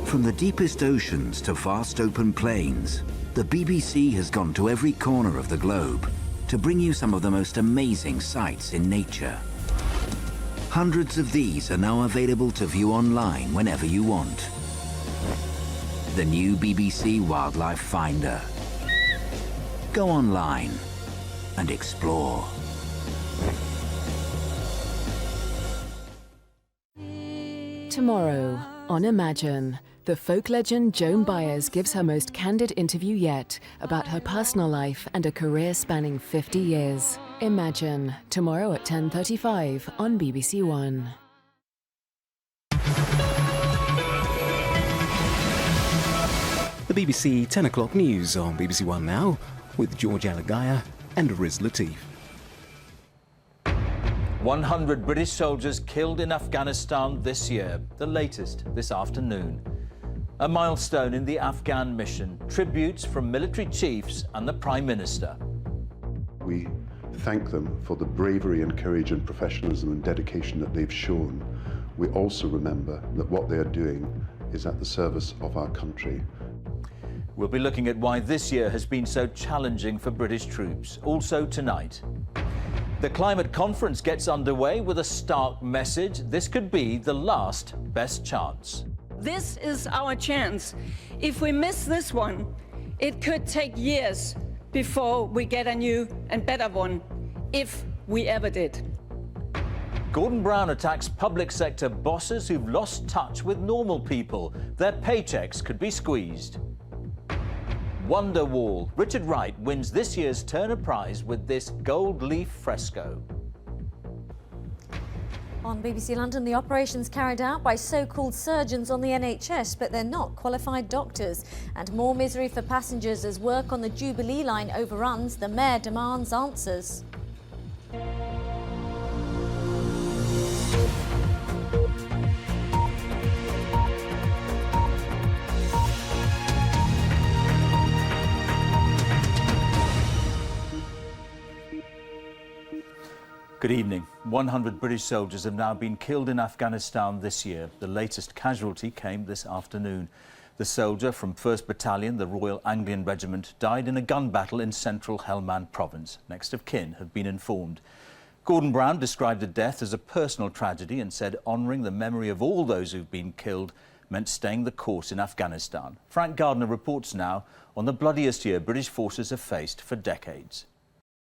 From the deepest oceans to vast open plains, the BBC has gone to every corner of the globe to bring you some of the most amazing sights in nature. Hundreds of these are now available to view online whenever you want. The new BBC Wildlife Finder. Go online and explore. Tomorrow on Imagine, the folk legend Joan Baez gives her most candid interview yet about her personal life and a career spanning 50 years. Imagine, tomorrow at 10:35 on BBC One. The BBC 10 o'clock news on BBC One now, with George Alagaya and Riz Latif. 100 British soldiers killed in Afghanistan this year, the latest this afternoon. A milestone in the Afghan mission, tributes from military chiefs and the Prime Minister. We thank them for the bravery and courage and professionalism and dedication that they've shown. We also remember that what they are doing is at the service of our country. We'll be looking at why this year has been so challenging for British troops, also tonight. The climate conference gets underway with a stark message. This could be the last best chance. This is our chance. If we miss this one, it could take years before we get a new and better one, if we ever did. Gordon Brown attacks public sector bosses who've lost touch with normal people. Their paychecks could be squeezed. Wonderwall. Richard Wright wins this year's Turner Prize with this gold leaf fresco. On BBC London, the operation's carried out by so-called surgeons on the NHS, but they're not qualified doctors. And more misery for passengers as work on the Jubilee line overruns. The Mayor demands answers. Good evening. 100 British soldiers have now been killed in Afghanistan this year. The latest casualty came this afternoon. The soldier from 1st Battalion, the Royal Anglian Regiment, died in a gun battle in central Helmand province. Next of kin have been informed. Gordon Brown described the death as a personal tragedy and said honouring the memory of all those who've been killed meant staying the course in Afghanistan. Frank Gardner reports now on the bloodiest year British forces have faced for decades.